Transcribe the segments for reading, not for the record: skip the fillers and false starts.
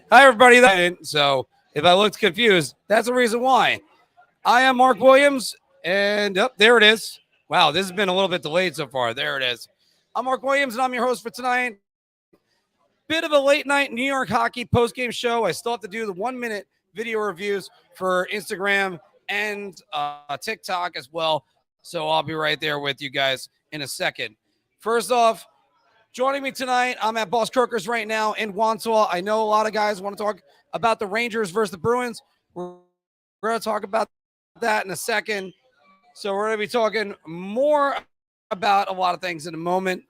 Hi, everybody. So if I looked confused, that's the reason why. I am Mark Williams, and there it is. Wow, this has been a little bit delayed so far. There it is. I'm Mark Williams, and I'm your host for tonight. Bit of a late night New York hockey post-game show. I still have to do the 1-minute video reviews for Instagram and TikTok as well. So I'll be right there with you guys in a second. First off, joining me tonight, I'm at Boss Crokers right now in Wantagh. I know a lot of guys want to talk about the Rangers versus the Bruins. We're going to talk about that in a second. So we're going to be talking more about a lot of things in a moment.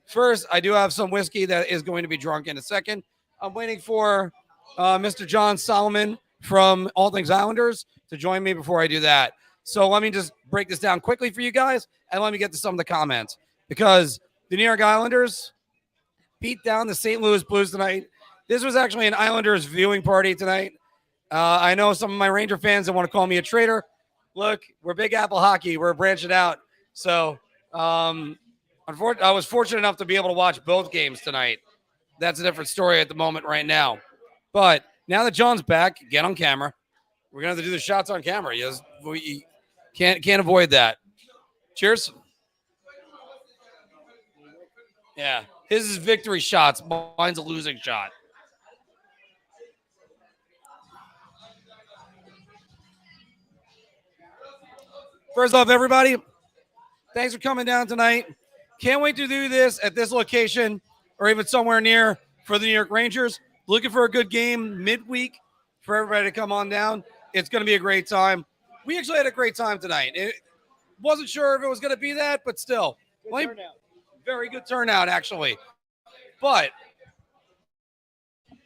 First, I do have some whiskey that is going to be drunk in a second. I'm waiting for Mr. John Solomon from All Things Islanders to join me before I do that. So let me just break this down quickly for you guys, and let me get to some of the comments. Because the New York Islanders beat down the St. Louis Blues tonight. This was actually an Islanders viewing party tonight. I know some of my Ranger fans that want to call me a traitor. Look, we're Big Apple hockey. We're branching out. So unfortunately, I was fortunate enough to be able to watch both games tonight. That's a different story at the moment right now. But now that John's back, get on camera. We're going to have to do the shots on camera. Yes, we can't avoid that. Cheers. Yeah, his is victory shots. Mine's a losing shot. First off, everybody, thanks for coming down tonight. Can't wait to do this at this location or even somewhere near for the New York Rangers. Looking for a good game midweek for everybody to come on down. It's going to be a great time. We actually had a great time tonight. It wasn't sure if it was going to be that, but still. Very good turnout, actually. But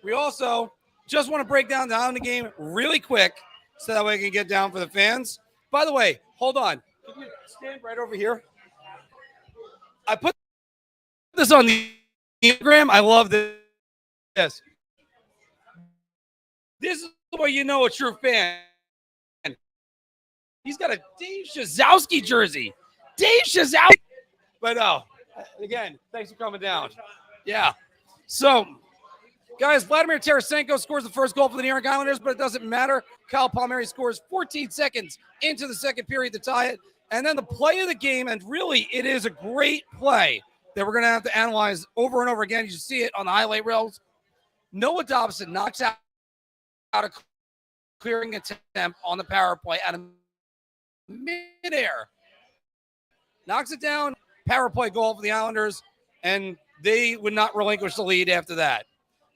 we also just want to break down the game really quick so that way we can get down for the fans. By the way, hold on. Can you stand right over here? I put this on the Instagram. I love this. This is the way you know a true fan. He's got a Dave Shazowski jersey. Dave Shazowski. But again, thanks for coming down. Yeah. So, guys, Vladimir Tarasenko scores the first goal for the New York Islanders, but it doesn't matter. Kyle Palmieri scores 14 seconds into the second period to tie it. And then the play of the game, and really it is a great play that we're going to have to analyze over and over again. You see it on the highlight reels. Noah Dobson knocks out a clearing attempt on the power play out of midair. Knocks it down. Power play goal for the Islanders, and they would not relinquish the lead after that.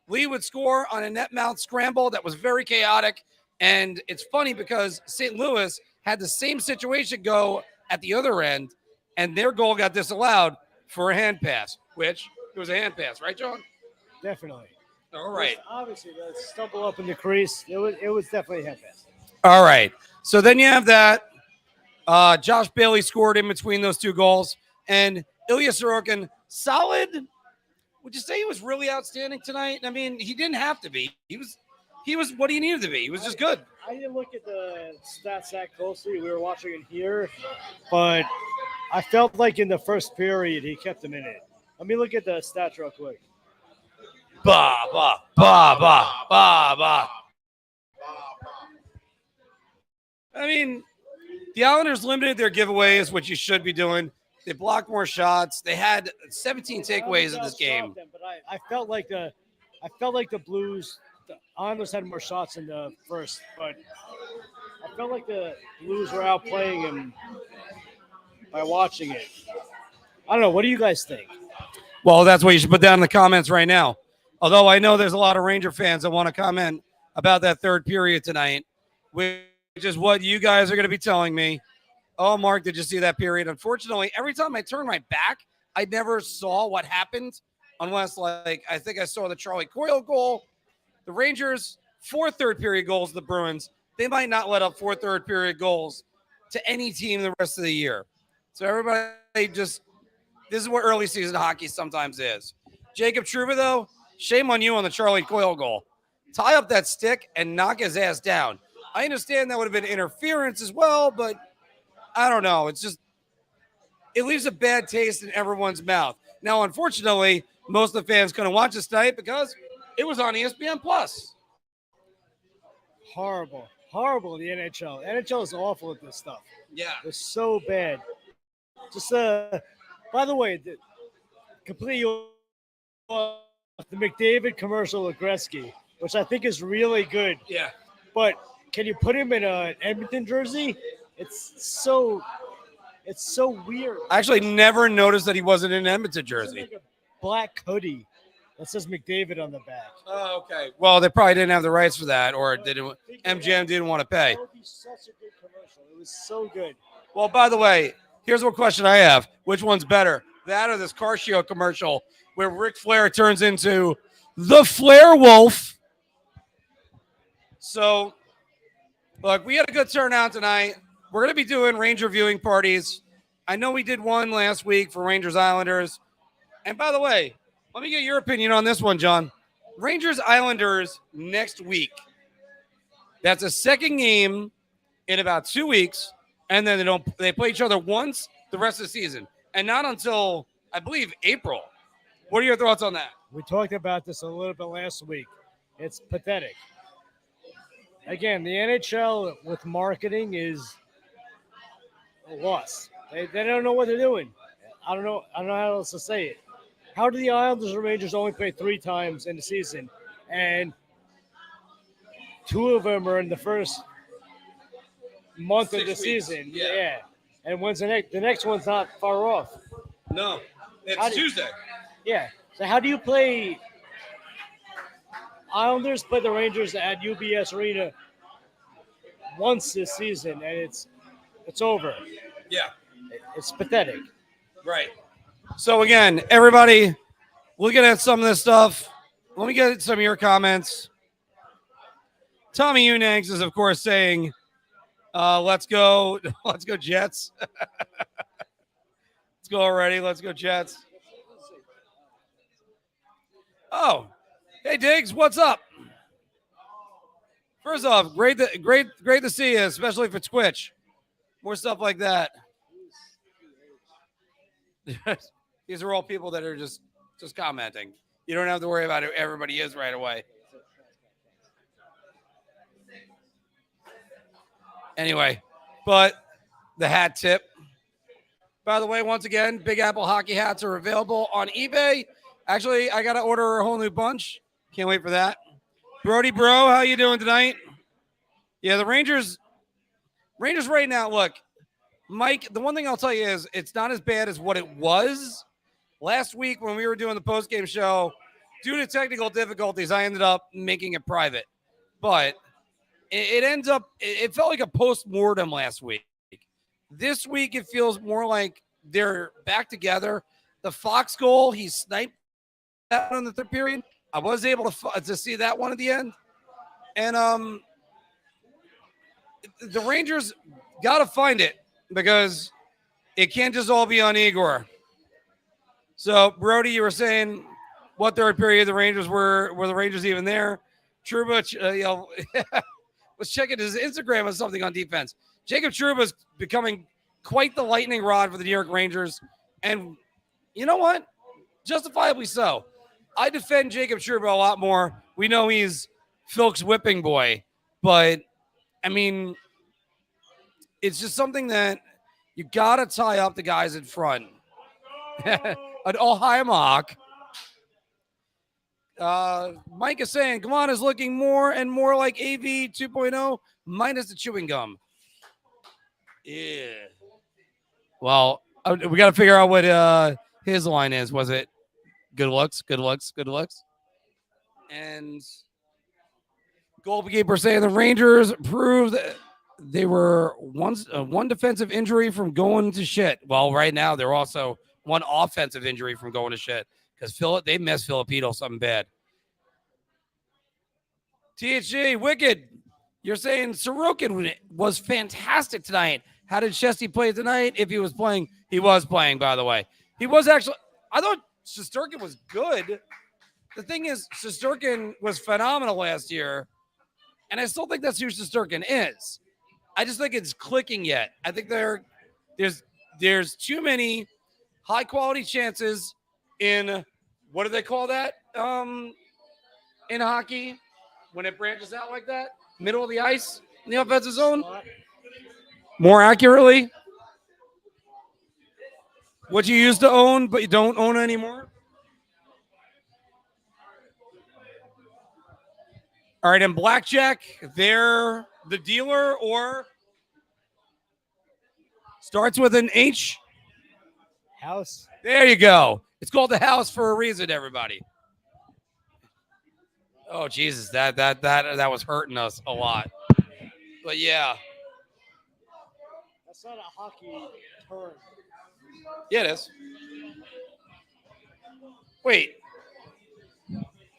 Lee would score on a net mount scramble that was very chaotic, and it's funny because St. Louis had the same situation go at the other end, and their goal got disallowed for a hand pass, which it was a hand pass, right, John? Definitely. All right. Obviously, the stumble up in the crease, it was definitely a hand pass. All right. So then you have that. Josh Bailey scored in between those two goals. And Ilya Sorokin, solid. Would you say he was really outstanding tonight? I mean, he didn't have to be. He was what he needed to be. He was just good. I didn't look at the stats that closely. We were watching it here, but I felt like in the first period he kept him in it. Let me look at the stats real quick. Ba ba ba ba ba ba. I mean, the Islanders limited their giveaways, which you should be doing. They blocked more shots. They had 17 takeaways in this game. But I felt like the Blues, the Islanders had more shots in the first, but I felt like the Blues were outplaying him by watching it. I don't know. What do you guys think? Well, that's what you should put down in the comments right now. Although I know there's a lot of Ranger fans that want to comment about that third period tonight, which is what you guys are going to be telling me. Oh, Mark, did you see that period? Unfortunately, every time I turn my back, I never saw what happened unless, like, I think I saw the Charlie Coyle goal. The Rangers, 4 third-period goals, the Bruins. They might not let up 4 third-period goals to any team the rest of the year. So everybody just – this is what early season hockey sometimes is. Jacob Trouba, though, shame on you on the Charlie Coyle goal. Tie up that stick and knock his ass down. I understand that would have been interference as well, but – I don't know. It's just, it leaves a bad taste in everyone's mouth. Now, unfortunately, most of the fans couldn't watch this tonight because it was on ESPN Plus. Horrible. Horrible in the NHL. NHL is awful at this stuff. Yeah. It's so bad. Just by the way, completely off the McDavid commercial with Gretzky, which I think is really good. Yeah. But can you put him in an Edmonton jersey? It's so weird. I actually never noticed that he wasn't in an Edmonton It's jersey. like a black hoodie that says McDavid on the back. Oh, okay. Well, they probably didn't have the rights for that, or MGM didn't want to pay. That would be such a good commercial. It was so good. Well, by the way, here's what question I have. Which one's better? That or this Car Show commercial where Ric Flair turns into the Flair Wolf? So, look, we had a good turnout tonight. We're going to be doing Ranger viewing parties. I know we did one last week for Rangers Islanders. And by the way, let me get your opinion on this one, John. Rangers Islanders next week. That's a second game in about 2 weeks. And then they play each other once the rest of the season, and not until, I believe, April. What are your thoughts on that? We talked about this a little bit last week. It's pathetic. Again, the NHL with marketing is a loss. They don't know what they're doing. I don't know how else to say it. How do the Islanders and Rangers only play 3 times in the season, and 2 of them are in the first month 6 of the weeks. season? Yeah. And when's the next? The next one's not far off. No, How it's do- Tuesday. Yeah. So how do you play? Islanders play the Rangers at UBS Arena once this season, and it's over. Yeah, It's pathetic. right. So again, everybody, looking at some of this stuff, let me get some of your comments. Tommy Unags is, of course, saying, let's go Jets. Let's go already. Let's go Jets. Oh, hey Diggs, what's up? First off, great to see you, especially for Twitch. More stuff like that. These are all people that are just commenting. You don't have to worry about who everybody is right away. Anyway, but the hat tip. By the way, once again, Big Apple hockey hats are available on eBay. Actually, I got to order a whole new bunch. Can't wait for that. Brody Bro, how you doing tonight? Yeah, the Rangers right now, look, Mike, the one thing I'll tell you is it's not as bad as what it was. Last week when we were doing the post-game show, due to technical difficulties, I ended up making it private. But it felt like a post-mortem last week. This week, it feels more like they're back together. The Fox goal, he sniped that in the third period. I was able to see that one at the end. And the Rangers got to find it because it can't just all be on Igor. So, Brody, you were saying what third period the Rangers were the Rangers even there? Trouba, was checking his Instagram or something on defense. Jacob Trouba's becoming quite the lightning rod for the New York Rangers. And you know what? Justifiably so. I defend Jacob Trouba a lot more. We know he's Philk's whipping boy. But, I mean, it's just something that you got to tie up the guys in front. Hi, Marc. Mike is saying, Gallant is looking more and more like AV 2.0 minus the chewing gum. Yeah. Well, we got to figure out what his line is. Was it good looks, good looks, good looks? And goalkeeper saying the Rangers proved that they were one defensive injury from going to shit. Well, right now they're also one offensive injury from going to shit because they missed Filipino something bad. THG, Wicked, you're saying Sorokin was fantastic tonight. How did Chesty play tonight? If he was playing, he was playing, by the way. He was actually, I thought Shesterkin was good. The thing is, Shesterkin was phenomenal last year, and I still think that's who Shesterkin is. I just think it's clicking yet. I think there's too many high-quality chances in, what do they call that in hockey when it branches out like that? Middle of the ice in the offensive zone. Slot. More accurately, what you used to own but you don't own anymore. All right, and blackjack, they're the dealer or starts with an H. House. There you go. It's called the house for a reason, everybody. Oh Jesus, that was hurting us a lot. But yeah, That's not a hockey term. yeah, it is. Wait.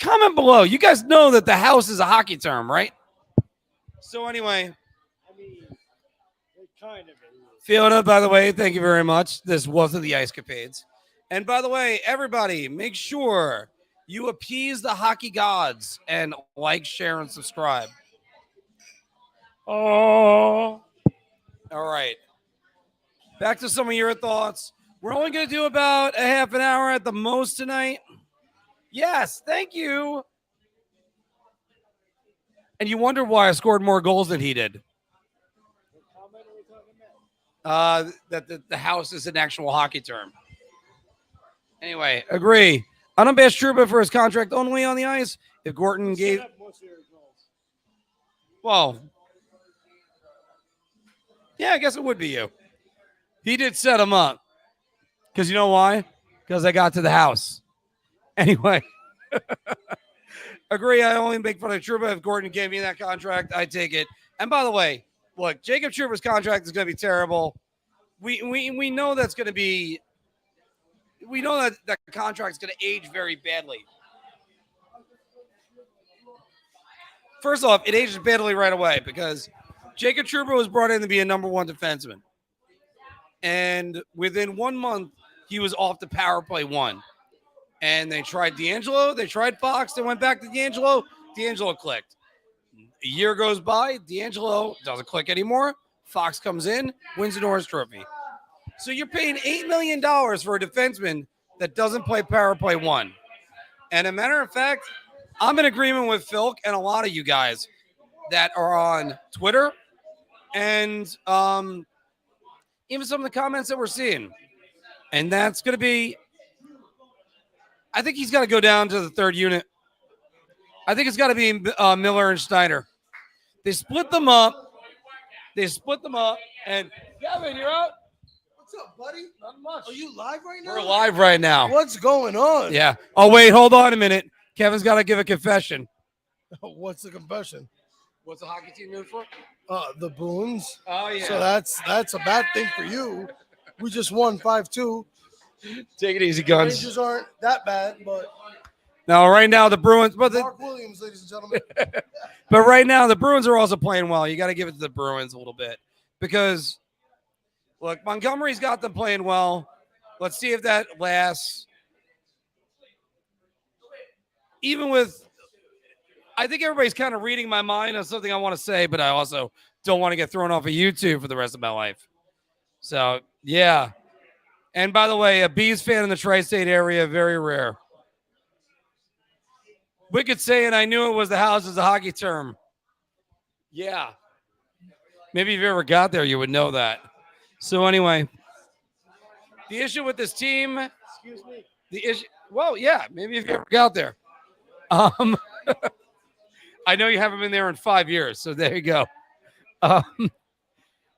Comment below. You guys know that the house is a hockey term, right? So anyway, I mean, it kind of is. Fiona, by the way, thank you very much. This wasn't the Ice Capades. And by the way, everybody, make sure you appease the hockey gods and like, share, and subscribe. Oh. All right. Back to some of your thoughts. We're only going to do about a half an hour at the most tonight. Yes, thank you. And you wonder why I scored more goals than he did. What comment are we talking about? That the house is an actual hockey term. Anyway, agree. Unabashed Trouba for his contract only on the ice. If Gorton gave, Set up most of your goals. well, yeah, I guess it would be you. He did set him up. Because you know why? Because I got to the house. Anyway, agree. I only make fun of Trouba. If Gordon gave me that contract, I'd take it. And by the way, look, Jacob Trouba's contract is going to be terrible. We know that's going to be. We know that that contract is going to age very badly. First off, it ages badly right away because Jacob Trouba was brought in to be a number one defenseman, and within 1 month, he was off the power play one. And they tried D'Angelo, they tried Fox, they went back to D'Angelo. D'Angelo clicked. A year goes by, D'Angelo doesn't click anymore. Fox comes in, wins the Norris Trophy. So you're paying $8 million for a defenseman that doesn't play power play one. And a matter of fact, I'm in agreement with Phil and a lot of you guys that are on Twitter and even some of the comments that we're seeing. And that's going to be, I think he's got to go down to the third unit. I think it's got to be Miller and Schneider. They split them up. And Kevin, you're out. What's up, buddy? Not much. Are you live right now? We're live right now. What's going on? Yeah. Oh, wait, hold on a minute. Kevin's got to give a confession. What's the confession? What's the hockey team known for? The Bruins. Oh, yeah. So that's a bad thing for you. We just won 5-2. Take it easy, guns. Rangers aren't that bad, but Now, right now, the Bruins, Marc Williams, ladies and gentlemen. but right now, the Bruins are also playing well. You got to give it to the Bruins a little bit because, look, Montgomery's got them playing well. Let's see if that lasts. Even with, I think everybody's kind of reading my mind on something I want to say, but I also don't want to get thrown off of YouTube for the rest of my life. So, yeah. And by the way, a Bees fan in the tri-state area, very rare. Wicked saying, I knew it was the house as a hockey term. Yeah. Maybe if you ever got there, you would know that. So anyway, the issue with this team, Excuse me. the issue, well, yeah, maybe if you ever got there. I know you haven't been there in 5 years, so there you go.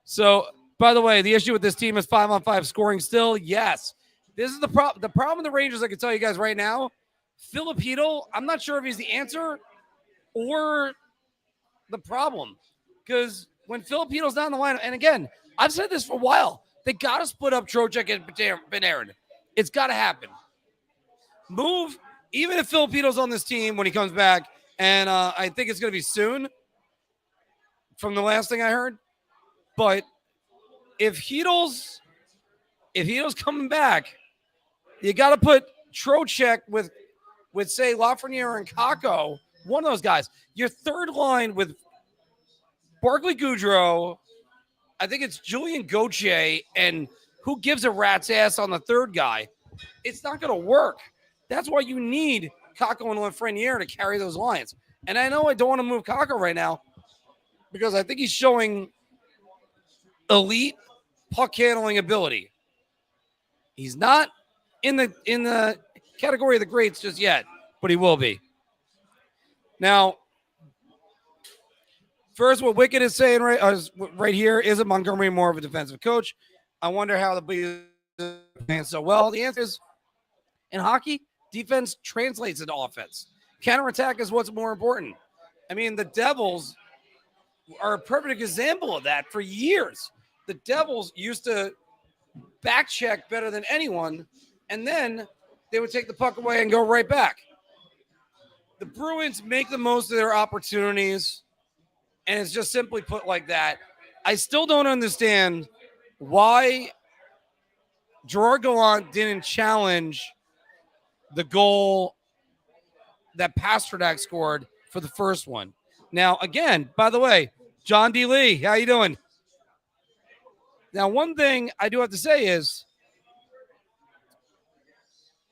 So, by the way, the issue with this team is 5-on-5 scoring still. Yes. This is the problem. The problem with the Rangers, I can tell you guys right now, Filipino, I'm not sure if he's the answer or the problem. Because when Filipino's down the line, and again, I've said this for a while, they got to split up Trocheck and Panarin. It's got to happen. Move, even if Filipino's on this team when he comes back, and I think it's going to be soon from the last thing I heard. But if Heedle's coming back, you got to put Trocheck with say Lafreniere and Kakko, one of those guys. Your third line with Barclay Goudreau, I think it's Julian Gauthier, and who gives a rat's ass on the third guy? It's not going to work. That's why you need Kakko and Lafreniere to carry those lines. And I know I don't want to move Kakko right now, because I think he's showing elite puck handling ability. He's not in the category of the greats just yet, but he will be. Now, first, what Wicked is saying right here, isn't Montgomery more of a defensive coach? I wonder how the Blues playing so well. The answer is, in hockey, defense translates into offense. Counterattack is what's more important. I mean, the Devils are a perfect example of that for years. The Devils used to back check better than anyone, and then they would take the puck away and go right back. The Bruins make the most of their opportunities, and it's just simply put like that. I still don't understand why Gerard Gallant didn't challenge the goal that Pasternak scored for the first one. Now, again, by the way, John D. Lee, how you doing? Now, one thing I do have to say is,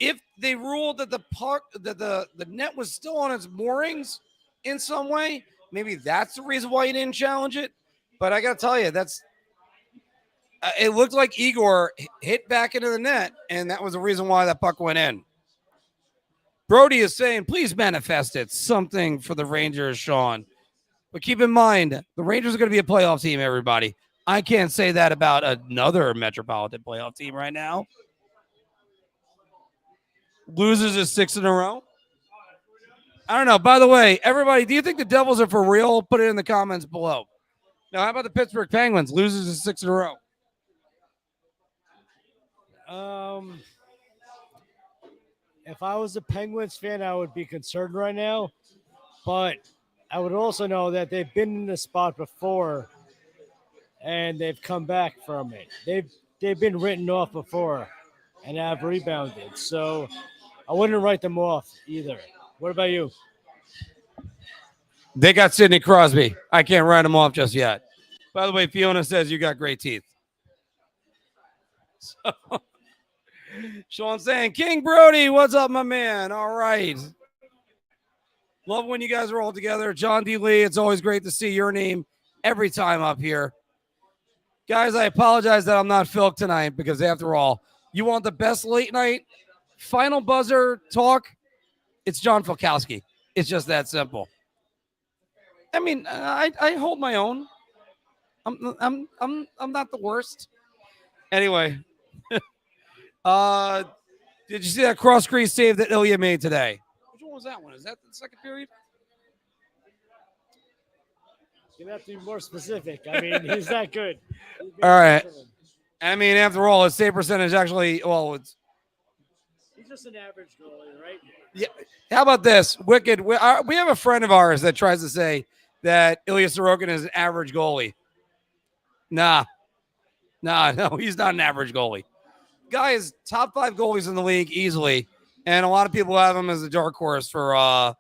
if they ruled that the puck, that the net was still on its moorings in some way, maybe that's the reason why you didn't challenge it. But I got to tell you, that's it looked like Igor hit back into the net, and that was the reason why that puck went in. Brody is saying, please manifest it. Something for the Rangers, Sean. But keep in mind, the Rangers are going to be a playoff team, everybody. I can't say that about another Metropolitan playoff team right now. Loses his 6 in a row. I don't know. By the way, everybody, do you think the Devils are for real? Put it in the comments below. Now, how about the Pittsburgh Penguins? Loses his 6 in a row. If I was a Penguins fan, I would be concerned right now. But I would also know that they've been in this spot before, and they've come back from it. They've been written off before and have rebounded. So I wouldn't write them off either. What about you? They got Sidney Crosby. I can't write them off just yet. By the way, Fiona says you got great teeth. So, Sean saying, King Brody, what's up, my man? All right. Love when you guys are all together. John D. Lee, it's always great to see your name every time up here. Guys, I apologize that I'm not Phil tonight because, after all, you want the best late night final buzzer talk? It's John Falkowski. It's just that simple. I mean, I hold my own. I'm not the worst. Anyway, did you see that cross crease save that Ilya made today? Which one was that one? Is that the second period? You're going to have to be more specific. I mean, he's that good. All right. I mean, after all, his save percentage actually, well, it's. He's just an average goalie, right? Yeah. How about this? Wicked. We have a friend of ours that tries to say that Ilya Sorokin is an average goalie. No, he's not an average goalie. Guy is top 5 goalies in the league easily, and a lot of people have him as a dark horse for the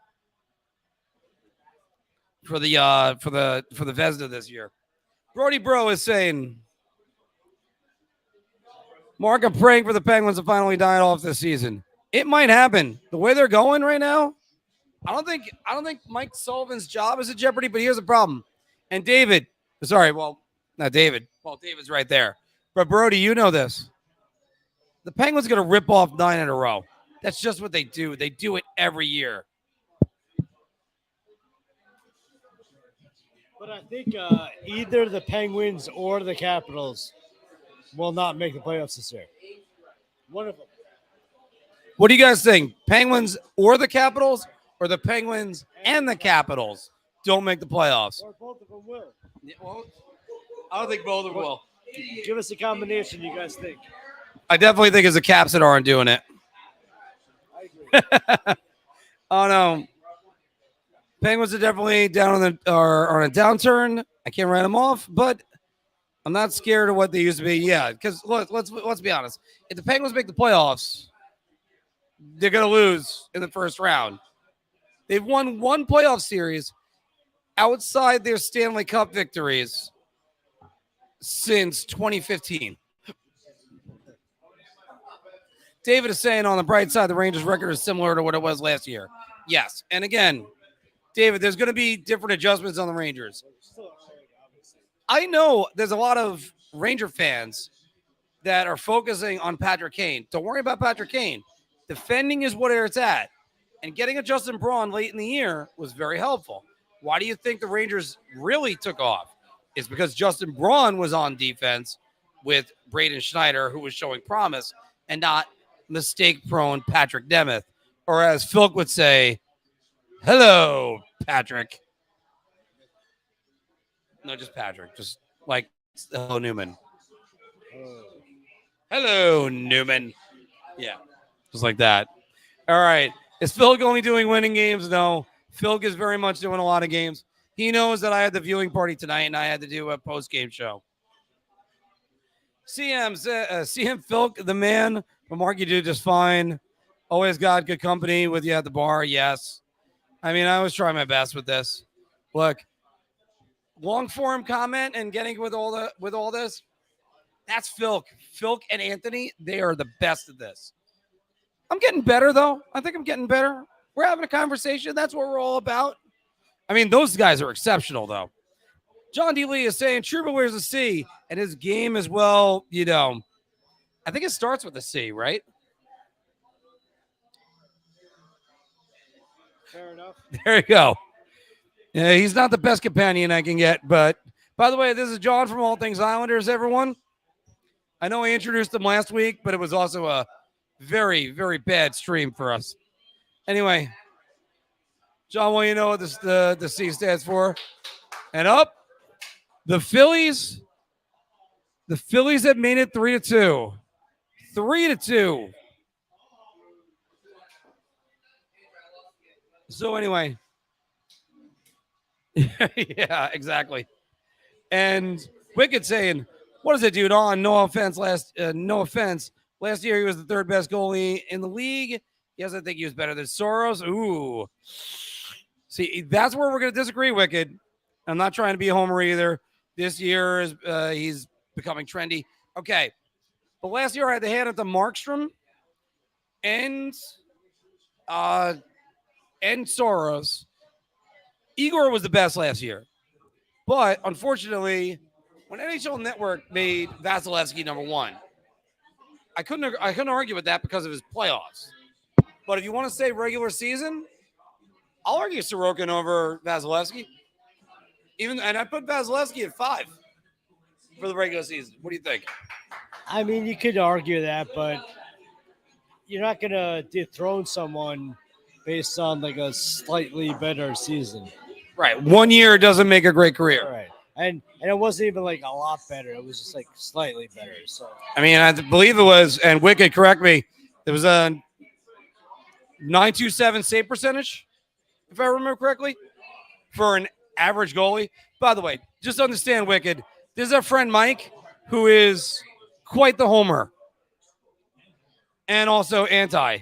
Vezina this year. Brody Bro is saying, Mark, I'm praying for the Penguins to finally die off this season. It might happen. The way they're going right now, I don't think Mike Sullivan's job is in jeopardy, but here's the problem. And David, sorry, well, not David. Well, David's right there. But Brody, you know this. The Penguins are going to rip off 9 in a row. That's just what they do. They do it every year. But I think either the Penguins or the Capitals will not make the playoffs this year. One of them. What do you guys think? Penguins or the Capitals, or the Penguins and the Capitals don't make the playoffs? Or both of them will. Yeah, well, I don't think both of them will. Give us a combination you guys think. I definitely think it's the Caps that aren't doing it. I agree. Oh, no. Penguins are definitely down on a downturn. I can't write them off, but I'm not scared of what they used to be. Yeah, because let's be honest. If the Penguins make the playoffs, they're going to lose in the first round. They've won one playoff series outside their Stanley Cup victories since 2015. David is saying, on the bright side, the Rangers' record is similar to what it was last year. Yes. And again, David, there's going to be different adjustments on the Rangers. I know there's a lot of Ranger fans that are focusing on Patrick Kane. Don't worry about Patrick Kane. Defending is where it's at. And getting a Justin Braun late in the year was very helpful. Why do you think the Rangers really took off? It's because Justin Braun was on defense with Braden Schneider, who was showing promise, and not mistake-prone Patrick Nemeth. Or as Phil would say, hello, Patrick. No, just Patrick. Just like hello, Newman. Hello, Newman. Yeah, just like that. All right. Is Phil only doing winning games? No. Phil is very much doing a lot of games. He knows that I had the viewing party tonight and I had to do a post-game show. CM Phil, the man. But Mark, you do just fine. Always got good company with you at the bar. Yes. I mean, I always try my best with this. Look, long form comment and getting with all this. That's Phil. Phil and Anthony, they are the best at this. I'm getting better, though. I think I'm getting better. We're having a conversation. That's what we're all about. I mean, those guys are exceptional, though. John D. Lee is saying Trouba wears a C, and his game as well, you know, I think it starts with a C, right? Fair enough. There you go. Yeah, he's not the best companion I can get, but by the way, this is John from All Things Islanders, everyone. I know I introduced him last week, but it was also a very, very bad stream for us. Anyway, John, well, you know what the C stands for. And up, the Phillies have made it 3-2. 3-2. So anyway. Yeah, exactly. And Wicked saying, what is it, dude? No offense. Last year he was the third best goalie in the league. Yes, I think he was better than Soros. Ooh. See, that's where we're going to disagree, Wicked. I'm not trying to be a homer either. This year is he's becoming trendy. Okay. But last year I had to hand it to Markstrom and Soros. Igor was the best last year. But unfortunately, when NHL Network made Vasilevsky number one, I couldn't argue with that because of his playoffs. But if you want to say regular season, I'll argue Sorokin over Vasilevsky. And I put Vasilevsky at 5 for the regular season. What do you think? I mean, you could argue that, but you're not going to dethrone someone based on like a slightly better season. Right. 1 year doesn't make a great career. Right. And it wasn't even like a lot better. It was just like slightly better. So I mean, I believe it was, and Wicked, correct me, it was a 927 save percentage, if I remember correctly, for an average goalie. By the way, just understand, Wicked, this is our friend Mike, who is quite the homer and also anti.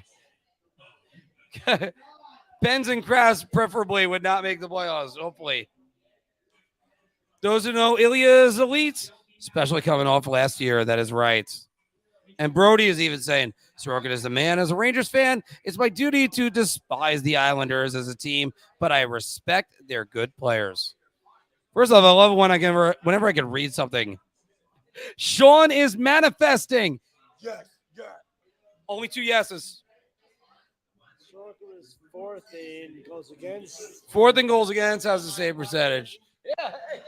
Benz and Krause preferably would not make the playoffs, hopefully. Those who know Ilya is elite, especially coming off last year. That is right. And Brody is even saying, Sorokin is the man. As a Rangers fan, it's my duty to despise the Islanders as a team, but I respect their good players. First off, I love it whenever I can read something. Sean is manifesting. Yes, yes. Only 2 yeses. Sorokin was fourth in goals against. Fourth in goals against, has the save percentage. Yeah, hey,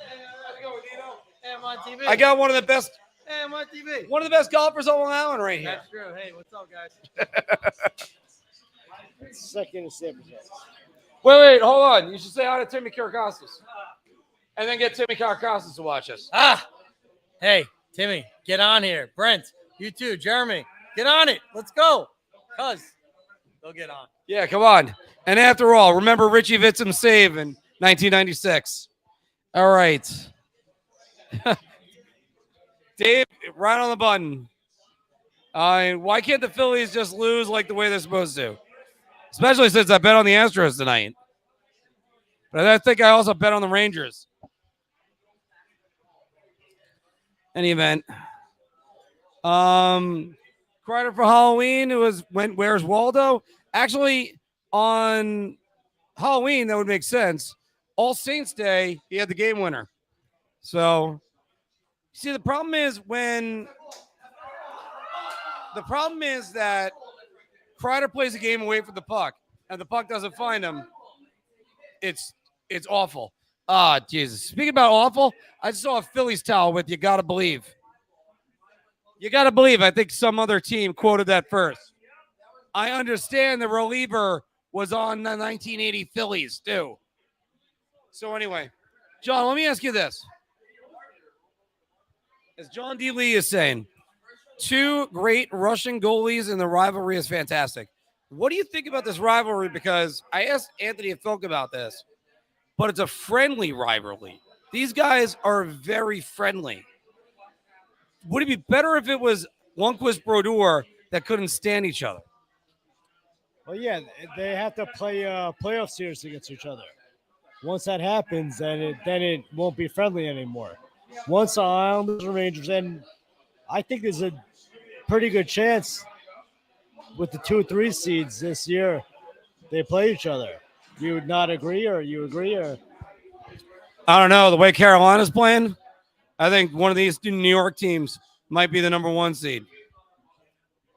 how's it going, Dino? Hey, I'm on TV. I got one of the best. Hey, I'm on TV. One of the best golfers on Long Island right here. That's true. Hey, what's up, guys? Second in save percentage. Wait, hold on. You should say hi to Timmy Karakostas. And then get Timmy Karakostas to watch us. Hey, Timmy, get on here. Brent, you too. Jeremy, get on it. Let's go. Cuz, they'll get on. Yeah, come on. And after all, remember Richie Vitzum's save in 1996. All right. Dave, right on the button. Why can't the Phillies just lose like the way they're supposed to? Especially since I bet on the Astros tonight. But I think I also bet on the Rangers. Any event. Kreider for Halloween, Where's Waldo? Actually, on Halloween, that would make sense. All Saints Day, he had the game winner. So See, the problem is that Kreider plays a game away from the puck, and the puck doesn't find him. It's awful. Ah, Jesus. Speaking about awful, I just saw a Phillies towel with "You Gotta Believe." You gotta believe. I think some other team quoted that first. I understand the reliever was on the 1980 Phillies too. So anyway, John, let me ask you this. As John D. Lee is saying, 2 great Russian goalies and the rivalry is fantastic. What do you think about this rivalry? Because I asked Anthony and Philk about this, but it's a friendly rivalry. These guys are very friendly. Would it be better if it was Lundqvist Brodeur that couldn't stand each other? Well, yeah, they have to play playoff series against each other. Once that happens, then it won't be friendly anymore. Once the Islanders and Rangers, and I think there's a pretty good chance with the 2-3 seeds this year they play each other. You would not agree, or you agree, or I don't know. The way Carolina's playing, I think one of these two New York teams might be the number 1 seed.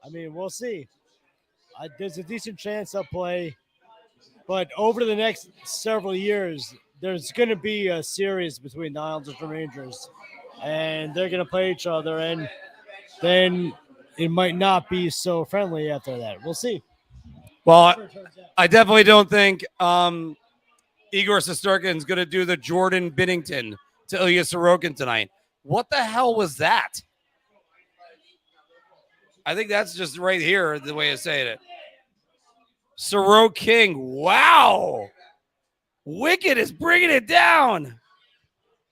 I mean, we'll see. There's a decent chance they'll play, but over the next several years, there's going to be a series between the Islanders and Rangers, and they're going to play each other, and then it might not be so friendly after that. We'll see. Well, I definitely don't think Igor Shesterkin's going to do the Jordan Binnington to Ilya Sorokin tonight. What the hell was that? I think that's just right here, the way of saying it. Sorokin, wow. Wicked is bringing it down.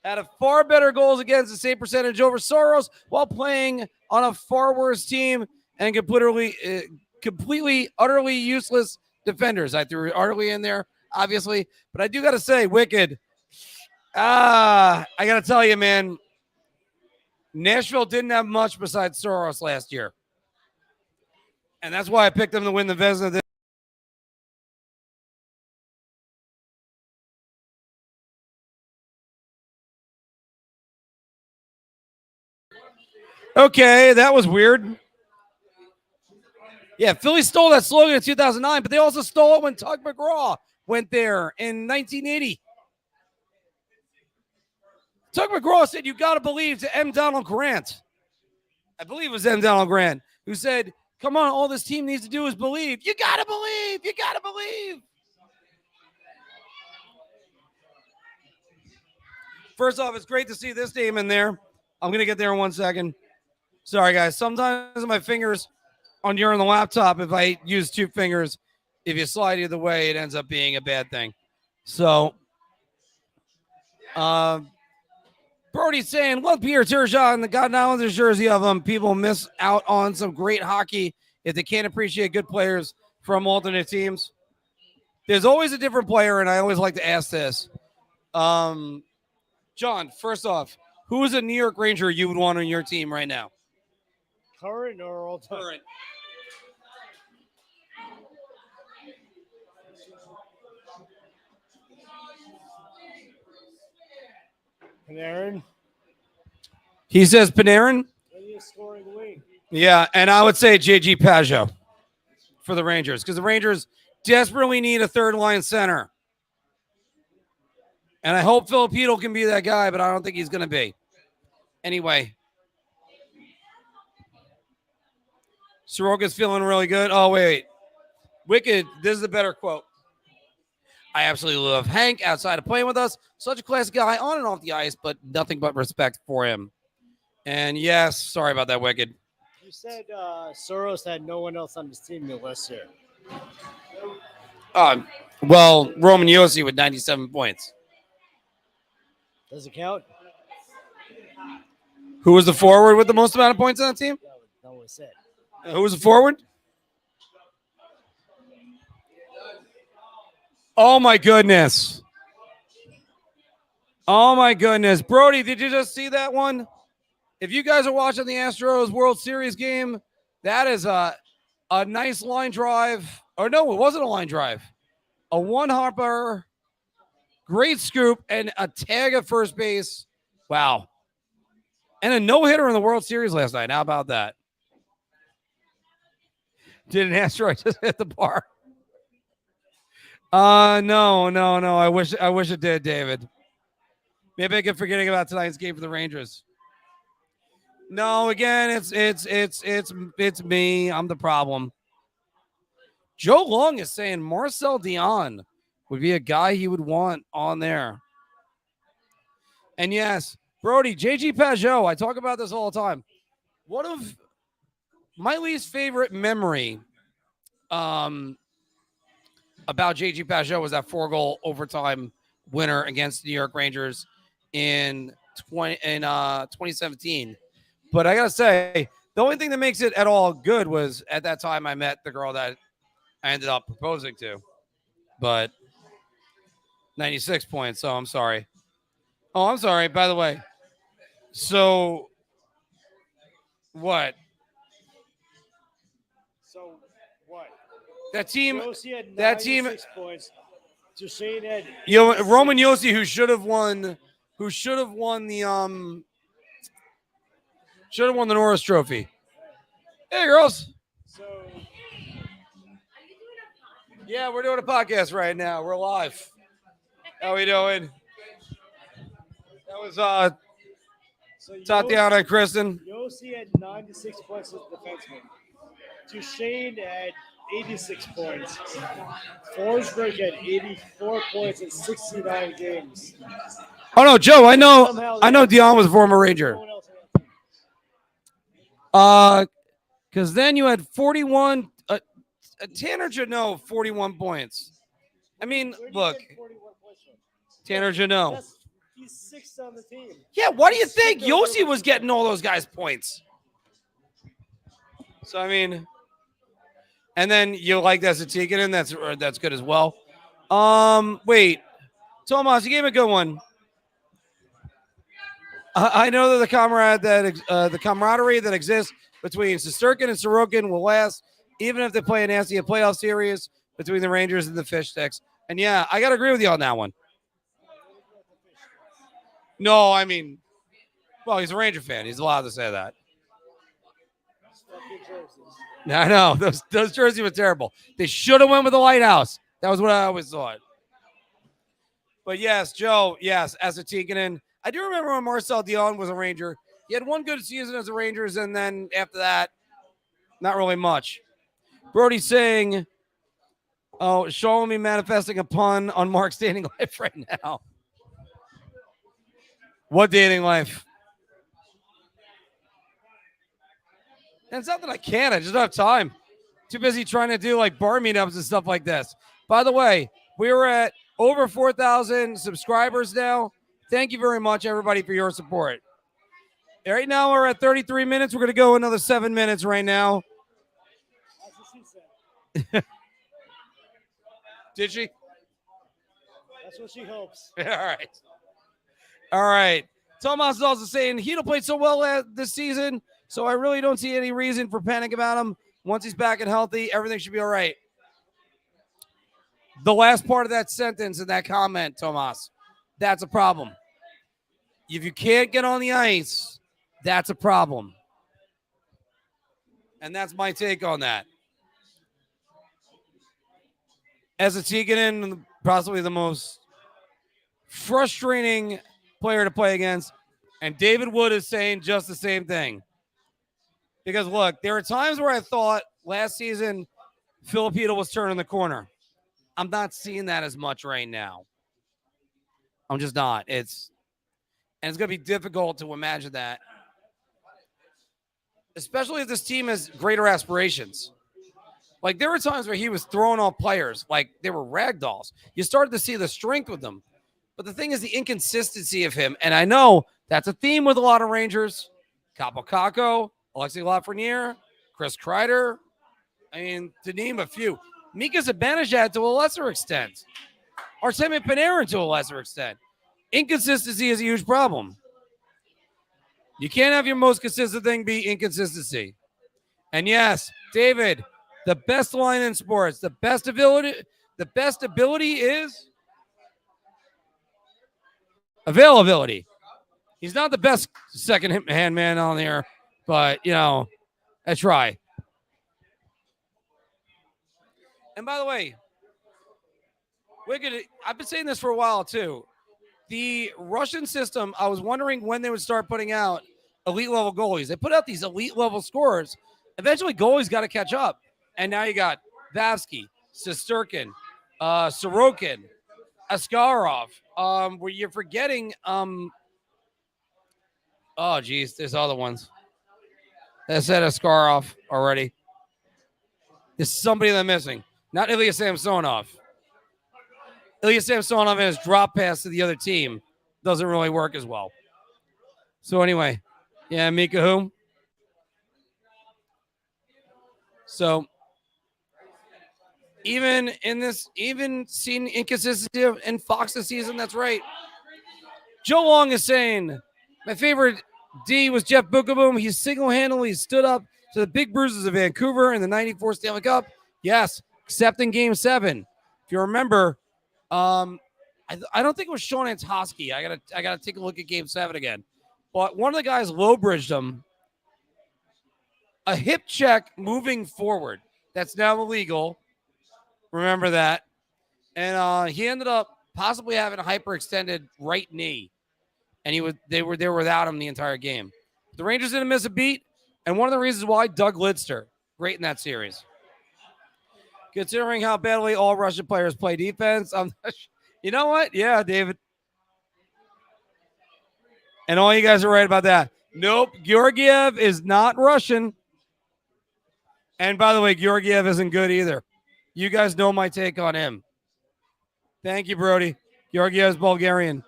Had a far better goals against the same percentage over Soros while playing on a far worse team and completely, utterly useless defenders. I threw utterly in there, obviously. But I do got to say, Wicked, I got to tell you, man, Nashville didn't have much besides Soros last year. And that's why I picked them to win the Vezina. Okay, that was weird. Yeah, Philly stole that slogan in 2009, but they also stole it when Tug McGraw went there in 1980. Tug McGraw said, "You got to believe," to M. Donald Grant. I believe it was M. Donald Grant, who said, "Come on, all this team needs to do is believe. You got to believe. You got to believe." First off, it's great to see this name in there. I'm going to get there in 1 second. Sorry, guys. Sometimes my fingers on the laptop, if I use 2 fingers, if you slide either way, it ends up being a bad thing. So, Brody's saying, "Love Pierre Turgeon and the God Islanders jersey of them. People miss out on some great hockey if they can't appreciate good players from alternate teams." There's always a different player, and I always like to ask this. John, first off, who is a New York Ranger you would want on your team right now? Current or all time? Current. Panarin. He says Panarin. Scoring wing. Yeah, and I would say J.G. Pajot for the Rangers, because the Rangers desperately need a third-line center. And I hope Filipino can be that guy, but I don't think he's going to be. Anyway. Sorokin's feeling really good. Oh, wait. Wicked, this is a better quote. "I absolutely love Hank outside of playing with us. Such a classic guy on and off the ice, but nothing but respect for him." And yes, sorry about that, Wicked. You said Soros had no one else on his team last year. Well, Roman Josi with 97 points. Does it count? Who was the forward with the most amount of points on that team? That was said. Who was the forward? Oh, my goodness. Oh, my goodness. Brody, did you just see that one? If you guys are watching the Astros World Series game, that is a nice line drive. Or no, it wasn't a line drive. A one-hopper, great scoop, and a tag at first base. Wow. And a no-hitter in the World Series last night. How about that? Did an asteroid just hit the bar? No. I wish it did, David. Maybe I kept forgetting about tonight's game for the Rangers. No, again, it's me. I'm the problem. Joe Long is saying Marcel Dion would be a guy he would want on there. And yes, Brody, JG Pajot, I talk about this all the time. One of my least favorite memory about JG Pajot was that 4-goal overtime winner against the New York Rangers in 2017. But I got to say, the only thing that makes it at all good was at that time I met the girl that I ended up proposing to. But 96 points, so I'm sorry. Oh, I'm sorry, by the way. So, what? So, what? That team, Yossi had that team, 96 points. Duchesne had Roman Yossi, who should have won the Norris Trophy. Hey, girls. So, Yeah, we're doing a podcast right now. We're live. How we doing? That was Tatiana and Kristen. Yossi had 96 points as a defenseman. Duchesne had 86 points. Forsberg had 84 points in 69 games. Oh no, Joe, I know Dion was a former Ranger. No one else had that. Because then you had 41. Tanner Janot, 41 points. I mean, Where did he look, get 41 points from? Tanner Janot. He's sixth on the team. Yeah, why do you think Yossi was getting all those guys points? So I mean, and then you like that Tikkanen, that's good as well. Wait, Tomas, you gave me a good one. I know that the camaraderie that exists between Shesterkin and Sorokin will last, even if they play a nasty playoff series between the Rangers and the Fish Sticks. And yeah, I gotta agree with you on that one. No, I mean, well, he's a Ranger fan. He's allowed to say that. I know those jerseys were terrible. They should have went with the Lighthouse. That was what I always thought. But yes, Joe, yes, as a Tikkanen, I do remember when Marcel Dion was a Ranger. He had one good season as a Rangers, and then after that, not really much. Brody's saying, "Oh, showing me manifesting a pun on Mark's dating life right now." What dating life? And it's not that I can't. I just don't have time. Too busy trying to do like bar meetups and stuff like this. By the way, we were at over 4,000 subscribers now. Thank you very much, everybody, for your support. Right now, we're at 33 minutes. We're going to go another 7 minutes right now. That's what she said. Did she? That's what she hopes. All right. Tomas is also saying Hedo played so well this season, so I really don't see any reason for panic about him. Once he's back and healthy, everything should be all right. The last part of that sentence in that comment, Tomas, that's a problem. If you can't get on the ice, that's a problem. And that's my take on that. As a Tikkanen, possibly the most frustrating player to play against. And David Wood is saying just the same thing. Because, look, there are times where I thought last season Filipino was turning the corner. I'm not seeing that as much right now. I'm just not. It's going to be difficult to imagine that. Especially if this team has greater aspirations. Like, there were times where he was throwing off players like they were ragdolls. You started to see the strength with them. But the thing is the inconsistency of him. And I know that's a theme with a lot of Rangers. Capo Caco, Alexei Lafreniere, Chris Kreider. I mean, to name a few. Mika Zibanejad to a lesser extent. Artemi Panarin to a lesser extent. Inconsistency is a huge problem. You can't have your most consistent thing be inconsistency. And yes, David, the best line in sports, the best ability is availability. He's not the best second-hand man on there, but, I try. And by the way, I've been saying this for a while, too. The Russian system, I was wondering when they would start putting out elite-level goalies. They put out these elite-level scorers. Eventually, goalies got to catch up. And now you got Vavsky, Shesterkin, Sorokin, Askarov. Where you're forgetting, there's other ones. I said Askarov already. There's somebody that I'm missing. Not Ilya Samsonov. Ilya Samsonov and his drop pass to the other team doesn't really work as well. So anyway, yeah, Mika who? So even seeing inconsistency in Fox this season, that's right. Joe Long is saying, my favorite D was Jeff Bookaboom. He single-handedly stood up to the big bruises of Vancouver in the 94 Stanley Cup. Yes, except in Game 7. If you remember, I don't think it was Sean Antoski. I gotta take a look at Game 7 again. But one of the guys low-bridged him. A hip check moving forward. That's now illegal. Remember that. And he ended up possibly having a hyperextended right knee. And they were there without him the entire game. The Rangers didn't miss a beat. And one of the reasons why, Doug Lidster, great in that series. Considering how badly all Russian players play defense, you know what? Yeah, David. And all you guys are right about that. Nope, Georgiev is not Russian. And by the way, Georgiev isn't good either. You guys know my take on him. Thank you, Brody. Georgiev is Bulgarian.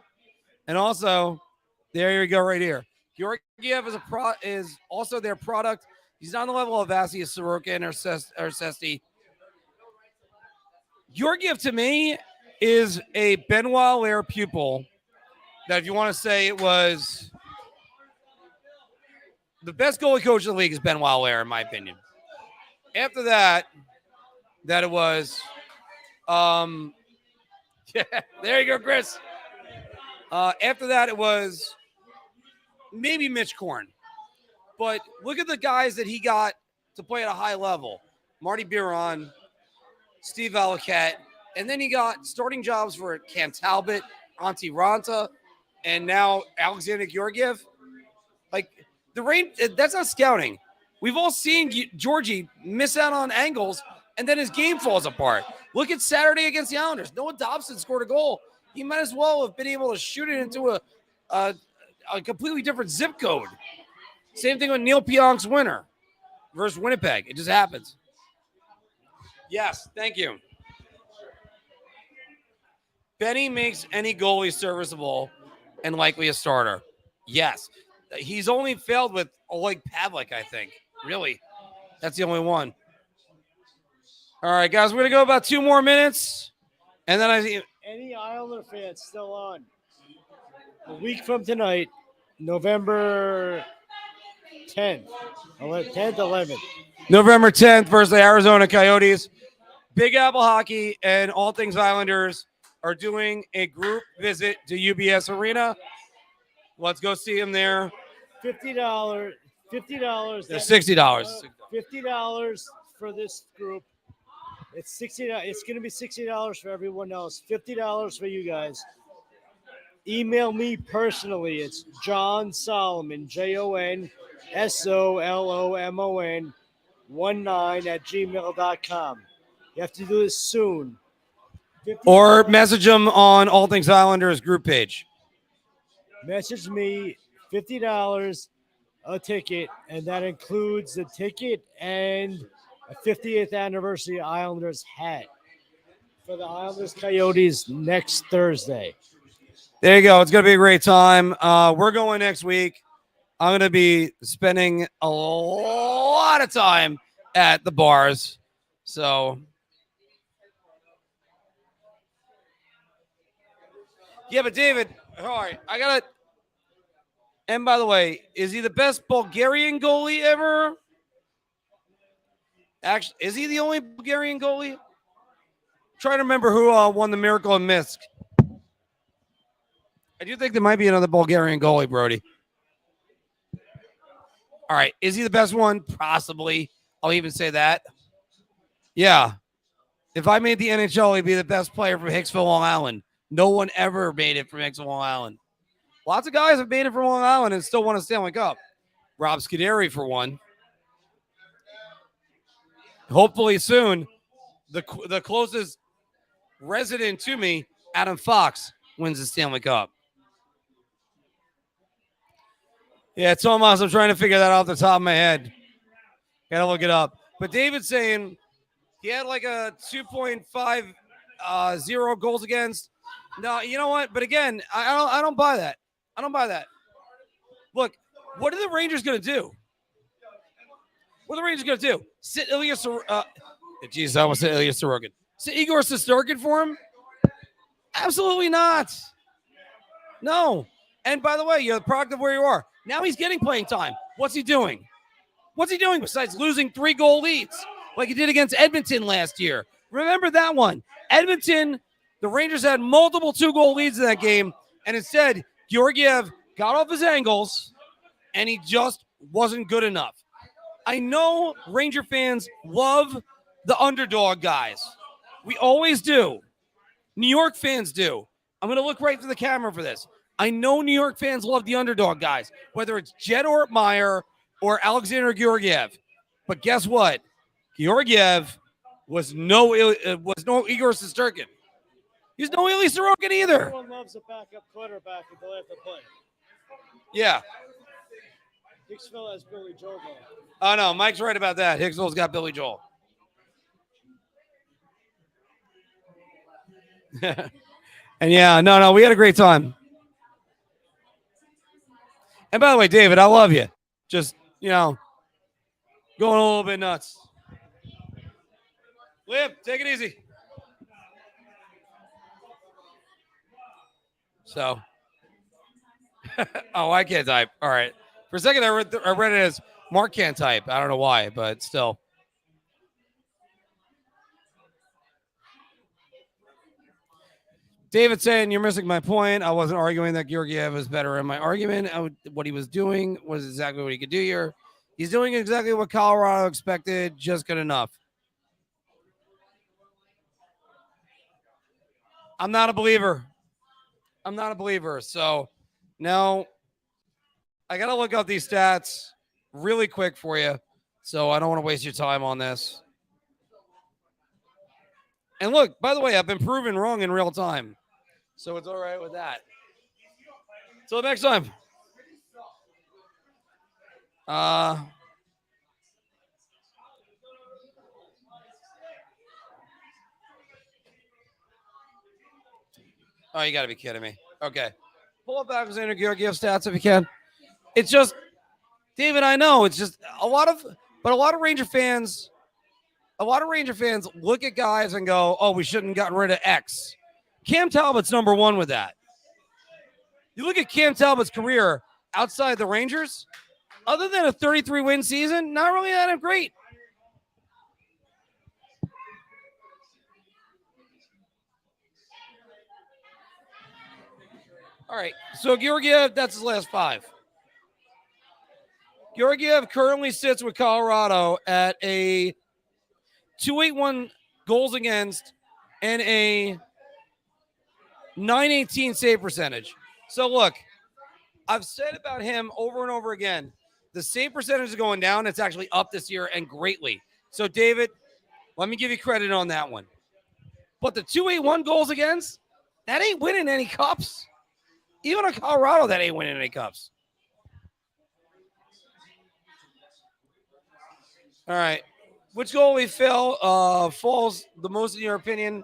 And also, there you go right here. Georgiev is also their product. He's not on the level of Vasilis Sorokin or Sesti. Georgiev, to me, is a Benoit Lair pupil that, if you want to say it was the best goalie coach in the league, is Benoit Lair, in my opinion. After that it was, yeah, there you go, Chris. After that, it was maybe Mitch Korn. But look at the guys that he got to play at a high level. Marty Biron, Steve Allocat, and then he got starting jobs for Cam Talbot, Antti Ranta, and now Alexander Georgiev. Like, that's not scouting. We've all seen Georgie miss out on angles, and then his game falls apart. Look at Saturday against the Islanders. Noah Dobson scored a goal. He might as well have been able to shoot it into a completely different zip code. Same thing with Neil Pionk's winner versus Winnipeg. It just happens. Yes, thank you. Benny makes any goalie serviceable and likely a starter. Yes. He's only failed with Oleg Pavlik, I think. Really. That's the only one. All right, guys, we're going to go about 2 more minutes. And then any Islander fans still on? A week from tonight, November 10th, 11th. November 10th versus the Arizona Coyotes. Big Apple Hockey and All Things Islanders are doing a group visit to UBS Arena. Let's go see them there. $50. There's $60. $50 for this group. It's $60. It's going to be $60 for everyone else. $50 for you guys. Email me personally. It's John Solomon, JONSOLOMON 19 @gmail.com. You have to do this soon. Or message them on All Things Islanders group page. Message me, $50 a ticket, and that includes the ticket and a 50th anniversary Islanders hat for the Islanders Coyotes next Thursday. There you go. It's going to be a great time. We're going next week. I'm going to be spending a lot of time at the bars. So, yeah, but David, all right, I got to. And by the way, is he the best Bulgarian goalie ever? Actually, is he the only Bulgarian goalie? Trying to remember who won the Miracle in Minsk. I do think there might be another Bulgarian goalie, Brody. All right. Is he the best one? Possibly. I'll even say that. Yeah. If I made the NHL, he'd be the best player from Hicksville, Long Island. No one ever made it from Hicksville, Long Island. Lots of guys have made it from Long Island and still won a Stanley Cup. Rob Scuderi, for one. Hopefully soon, the closest resident to me, Adam Fox, wins the Stanley Cup. Yeah, Tomas, I'm trying to figure that out off the top of my head. Gotta look it up. But David's saying he had like a 2.50 goals against. No, you know what? But again, I don't buy that. I don't buy that. Look, what are the Rangers going to do? What are the Rangers going to do? Sit Ilya Jesus, I almost said Ilya Sorokin. Sit Igor Shesterkin for him? Absolutely not. No. And by the way, you're the product of where you are. Now he's getting playing time. What's he doing? What's he doing besides losing 3-goal leads like he did against Edmonton last year? Remember that one. Edmonton, the Rangers had multiple 2-goal leads in that game, and instead, Georgiev got off his angles, and he just wasn't good enough. I know Ranger fans love the underdog guys. We always do. New York fans do. I'm going to look right to the camera for this. I know New York fans love the underdog guys, whether it's Jed Ortmeyer or Alexander Georgiev. But guess what? Georgiev was no Igor Shesterkin. He's no Ilya Sorokin either. Everyone loves a backup quarterback until they have to play. Yeah. Hicksville has Billy Joel. Oh, no. Mike's right about that. Hicksville's got Billy Joel. And yeah, no, we had a great time. And by the way, David, I love you. Just, going a little bit nuts. Liv, take it easy. So, oh, I can't type. All right. For a second, I read it as Marc can't type. I don't know why, but still. David saying, you're missing my point. I wasn't arguing that Georgiev was better in my argument. What he was doing was exactly what he could do here. He's doing exactly what Colorado expected, just good enough. I'm not a believer. So now I got to look up these stats really quick for you. So I don't want to waste your time on this. And look, by the way, I've been proven wrong in real time. So it's all right with that. Till next time. Oh, you got to be kidding me. Okay. Pull up Alexander Georgiev stats if you can. It's just, David, I know. It's just a lot of Ranger fans look at guys and go, oh, we shouldn't have gotten rid of X. Cam Talbot's number one with that. You look at Cam Talbot's career outside the Rangers, other than a 33-win season, not really that great. All right, so Georgiev, that's his last 5. Georgiev currently sits with Colorado at a 281 goals against and a 918 save percentage. So look, I've said about him over and over again, the save percentage is going down. It's actually up this year and greatly. So David, let me give you credit on that one. But the 281 goals against, that ain't winning any cups. Even in Colorado, that ain't winning any cups. All right. Which goalie falls the most in your opinion?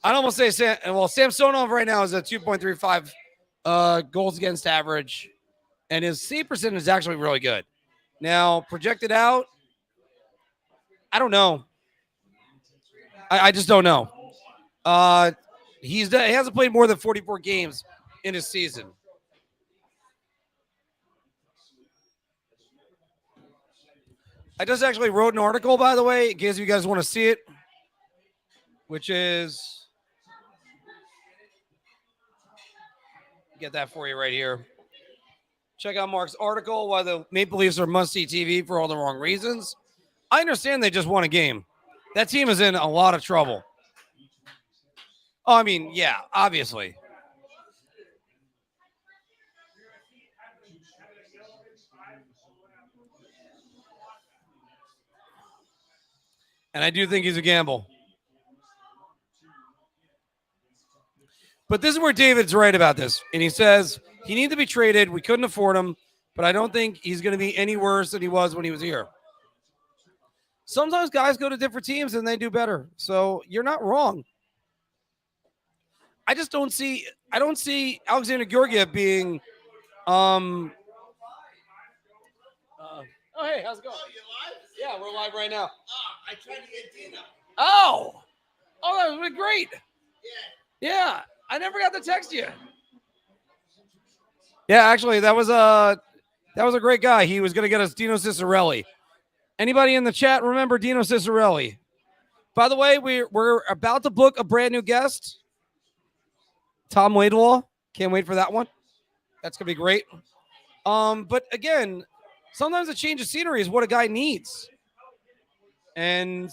I'd almost say Samsonov right now is at 2.35 goals against average, and his save percentage is actually really good. Now, projected out, I don't know. I just don't know. He hasn't played more than 44 games in his season. I just actually wrote an article, by the way, in case you guys want to see it. which is, get that for you right here. Check out Mark's article, Why the Maple Leafs Are Must-See TV for All the Wrong Reasons. I understand they just won a game. That team is in a lot of trouble. Oh, I mean, yeah, obviously. And I do think he's a gamble. But this is where David's right about this. And he says he needs to be traded. We couldn't afford him, but I don't think he's going to be any worse than he was when he was here. Sometimes guys go to different teams and they do better. So you're not wrong. I don't see Alexander Georgiev being oh, hey, how's it going? Oh, you live? Yeah, we're live right now. I tried to get Dina. Oh, that would be great. Yeah. Yeah, I never got to text you. Yeah, actually, that was a great guy. He was going to get us Dino Ciccarelli. Anybody in the chat remember Dino Ciccarelli? By the way, we're about to book a brand new guest, Tom Laidlaw. Can't wait for that one. That's going to be great. But again, sometimes a change of scenery is what a guy needs. And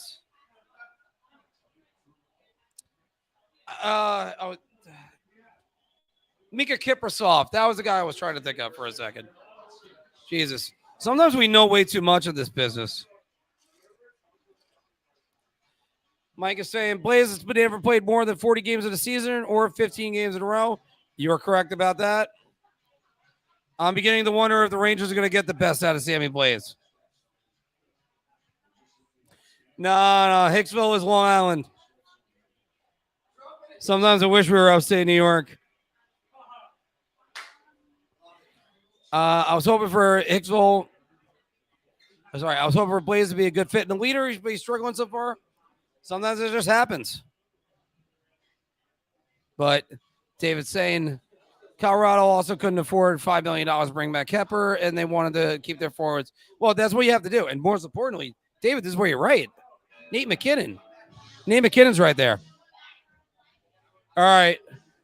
Mika Kiprasov, that was the guy I was trying to think of for a second. Jesus. Sometimes we know way too much of this business. Mike is saying, Blaze has been ever played more than 40 games in a season or 15 games in a row. You are correct about that. I'm beginning to wonder if the Rangers are going to get the best out of Sammy Blaze. No, Hicksville is Long Island. Sometimes I wish we were upstate New York. I was hoping for Hicksville. I was hoping for Blaze to be a good fit in the leader, but he's struggling so far. Sometimes it just happens. But David's saying Colorado also couldn't afford $5 million to bring back Kepper, and they wanted to keep their forwards. Well, that's what you have to do. And more importantly, David, this is where you're right. Nate McKinnon's right there. All right.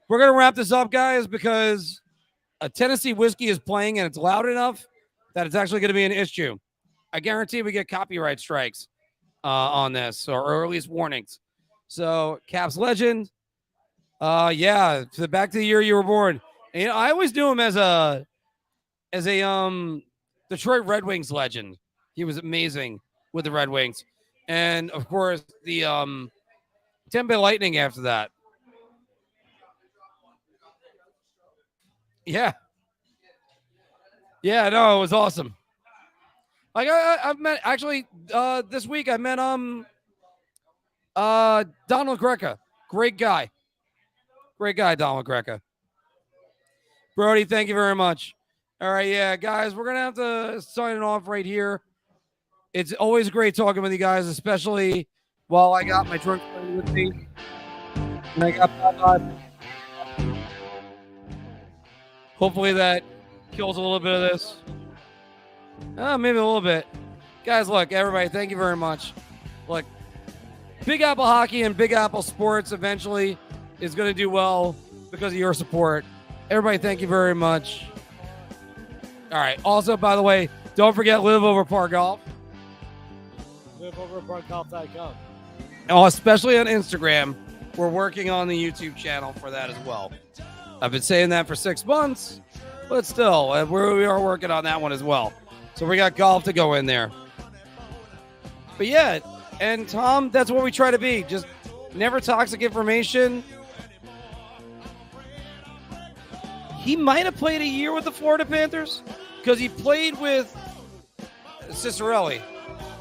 We're going to wrap this up, guys, because a Tennessee whiskey is playing and it's loud enough that it's actually going to be an issue. I guarantee we get copyright strikes on this, or at least warnings. So, Caps legend. Yeah, back to the year you were born. And, I always knew him as a Detroit Red Wings legend. He was amazing with the Red Wings. And, of course, the Tampa Bay Lightning after that. Yeah. Yeah, no, it was awesome. Like I've met actually this week I met Donald Greca. Great guy, Donald Greca. Brody, thank you very much. All right, yeah, guys, we're gonna have to sign it off right here. It's always great talking with you guys, especially while I got my drunk friend with me. And I got hopefully that kills a little bit of this. Maybe a little bit. Guys, look, everybody, thank you very much. Look, Big Apple Hockey and Big Apple Sports eventually is going to do well because of your support. Everybody, thank you very much. All right. Also, by the way, don't forget Live Over Par Golf. LiveOverParGolf.com. Especially on Instagram. We're working on the YouTube channel for that as well. I've been saying that for 6 months, but still, we are working on that one as well. So we got golf to go in there. But yeah, and Tom, that's what we try to be. Just never toxic information. He might have played a year with the Florida Panthers because he played with Ciccarelli.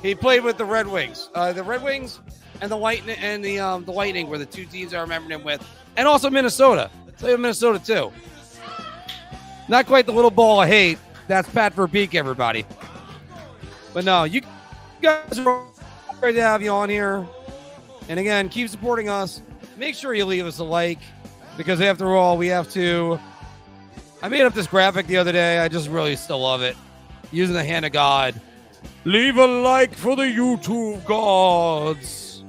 He played with the Red Wings. The Red Wings and the Lightning were the two teams I remembered him with. And also Minnesota. Played with Minnesota too. Not quite the little ball of hate. That's Pat Verbeek, everybody. But no, you guys are great to have you on here. And again, keep supporting us. Make sure you leave us a like because after all, we have to. I made up this graphic the other day. I just really still love it. Using the hand of God. Leave a like for the YouTube gods.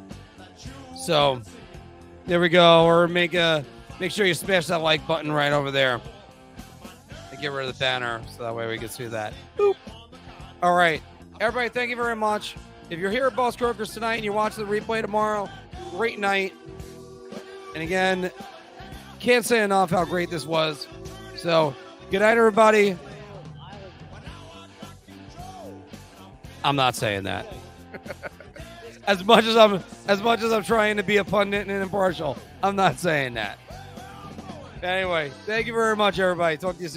So, There we go. Or make sure you smash that like button right over there. And get rid of the banner so that way we can see that. Boop. All right. Everybody, thank you very much. If you're here at Boss Crokers tonight and you're watching the replay tomorrow, great night. And again, can't say enough how great this was. So, good night, everybody. I'm not saying that. As much as I'm trying to be a pundit and impartial, I'm not saying that. Anyway, thank you very much, everybody. Talk to you soon.